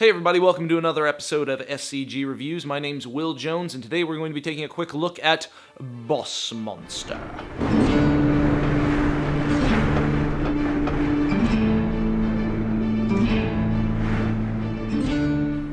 Hey everybody, welcome to another episode of SCG Reviews. My name's Will Jones, and today we're going to be taking a quick look at Boss Monster.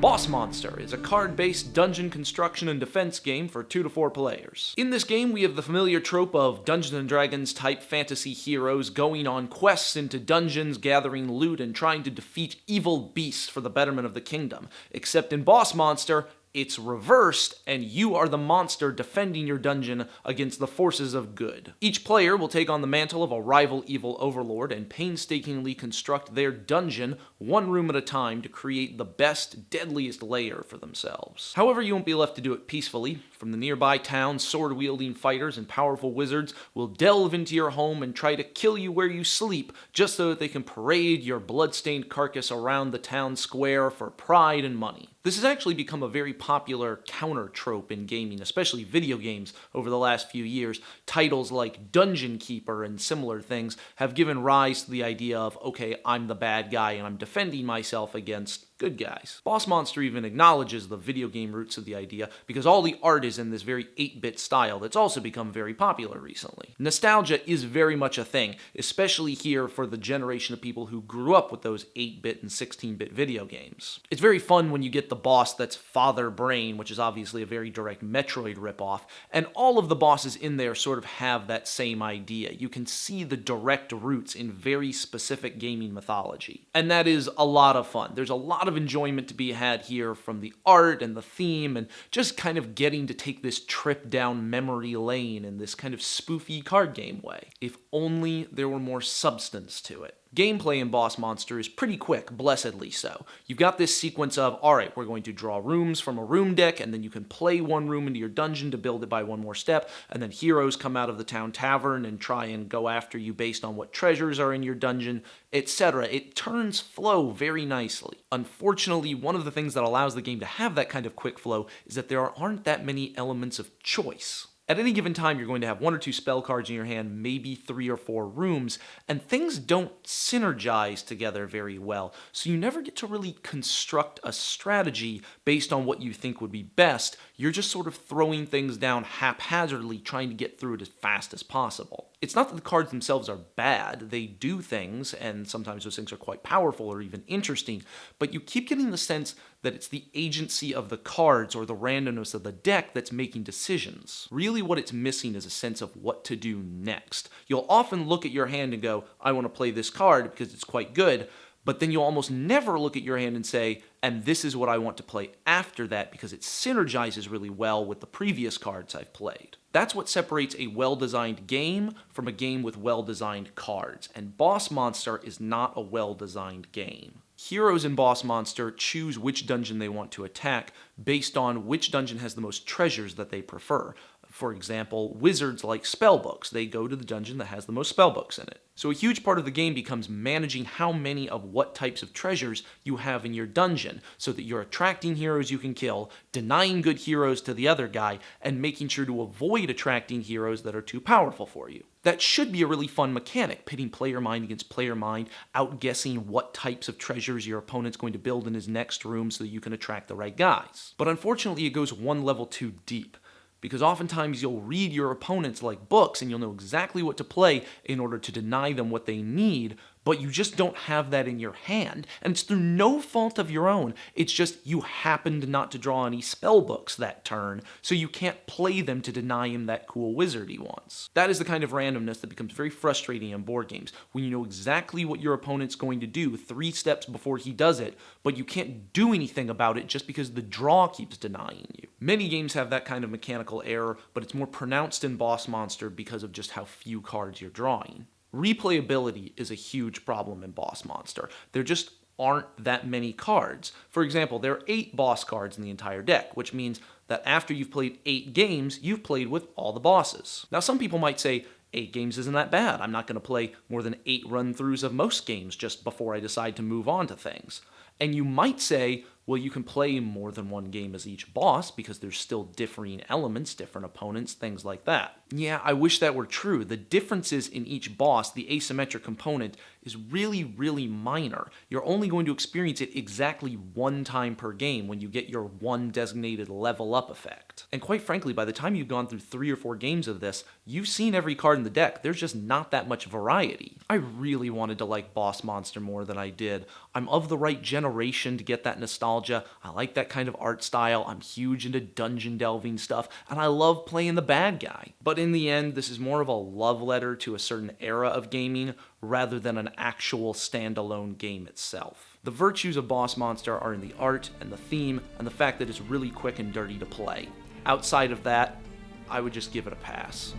Boss Monster is a card-based dungeon construction and defense game for 2 to 4 players. In this game, we have the familiar trope of Dungeons & Dragons type fantasy heroes going on quests into dungeons, gathering loot, and trying to defeat evil beasts for the betterment of the kingdom. Except in Boss Monster, it's reversed, and you are the monster defending your dungeon against the forces of good. Each player will take on the mantle of a rival evil overlord and painstakingly construct their dungeon one room at a time to create the best, deadliest lair for themselves. However, you won't be left to do it peacefully. From the nearby towns, sword-wielding fighters and powerful wizards will delve into your home and try to kill you where you sleep, just so that they can parade your blood-stained carcass around the town square for pride and money. This has actually become a very popular counter-trope in gaming, especially video games, over the last few years. Titles like Dungeon Keeper and similar things have given rise to the idea of, okay, I'm the bad guy and I'm defending myself against good guys. Boss Monster even acknowledges the video game roots of the idea because all the art is in this very 8-bit style that's also become very popular recently. Nostalgia is very much a thing, especially here for the generation of people who grew up with those 8-bit and 16-bit video games. It's very fun when you get the boss that's Father Brain, which is obviously a very direct Metroid ripoff, and all of the bosses in there sort of have that same idea. You can see the direct roots in very specific gaming mythology. And that is a lot of fun. There's a lot of enjoyment to be had here from the art and the theme and just kind of getting to take this trip down memory lane in this kind of spoofy card game way. If only there were more substance to it. Gameplay in Boss Monster is pretty quick, blessedly so. You've got this sequence of, alright, we're going to draw rooms from a room deck, and then you can play one room into your dungeon to build it by one more step, and then heroes come out of the town tavern and try and go after you based on what treasures are in your dungeon, etc. It turns flow very nicely. Unfortunately, one of the things that allows the game to have that kind of quick flow is that there aren't that many elements of choice. At any given time, you're going to have 1 or 2 spell cards in your hand, maybe 3 or 4 rooms, and things don't synergize together very well, so you never get to really construct a strategy based on what you think would be best. You're just sort of throwing things down haphazardly, trying to get through it as fast as possible. It's not that the cards themselves are bad, they do things, and sometimes those things are quite powerful or even interesting, but you keep getting the sense that it's the agency of the cards or the randomness of the deck that's making decisions. Really what it's missing is a sense of what to do next. You'll often look at your hand and go, I want to play this card because it's quite good, but then you'll almost never look at your hand and say, and this is what I want to play after that because it synergizes really well with the previous cards I've played. That's what separates a well-designed game from a game with well-designed cards, and Boss Monster is not a well-designed game. Heroes in Boss Monster choose which dungeon they want to attack based on which dungeon has the most treasures that they prefer. For example, wizards like spellbooks. They go to the dungeon that has the most spellbooks in it. So a huge part of the game becomes managing how many of what types of treasures you have in your dungeon, so that you're attracting heroes you can kill, denying good heroes to the other guy, and making sure to avoid attracting heroes that are too powerful for you. That should be a really fun mechanic, pitting player mind against player mind, outguessing what types of treasures your opponent's going to build in his next room so that you can attract the right guys. But unfortunately, it goes one level too deep, because oftentimes you'll read your opponents like books and you'll know exactly what to play in order to deny them what they need, but you just don't have that in your hand, and it's through no fault of your own. It's just you happened not to draw any spell books that turn, so you can't play them to deny him that cool wizard he wants. That is the kind of randomness that becomes very frustrating in board games, when you know exactly what your opponent's going to do 3 steps before he does it, but you can't do anything about it just because the draw keeps denying you. Many games have that kind of mechanical error, but it's more pronounced in Boss Monster because of just how few cards you're drawing. Replayability is a huge problem in Boss Monster. There just aren't that many cards. For example, there are 8 boss cards in the entire deck, which means that after you've played 8 games, you've played with all the bosses. Now, some people might say, 8 games isn't that bad. I'm not going to play more than 8 run-throughs of most games just before I decide to move on to things. And you might say, well, you can play more than one game as each boss because there's still differing elements, different opponents, things like that. Yeah, I wish that were true. The differences in each boss, the asymmetric component, is really, really minor. You're only going to experience it exactly one time per game when you get your one designated level up effect. And quite frankly, by the time you've gone through 3 or 4 games of this, you've seen every card in the deck. There's just not that much variety. I really wanted to like Boss Monster more than I did. I'm of the right generation to get that nostalgia. I like that kind of art style. I'm huge into dungeon delving stuff, and I love playing the bad guy. But in the end, this is more of a love letter to a certain era of gaming rather than an actual standalone game itself. The virtues of Boss Monster are in the art and the theme and the fact that it's really quick and dirty to play. Outside of that, I would just give it a pass.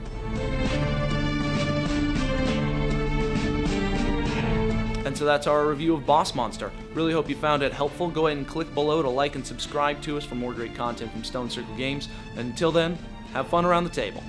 And so that's our review of Boss Monster. Really hope you found it helpful. Go ahead and click below to like and subscribe to us for more great content from Stone Circle Games. And until then, have fun around the table.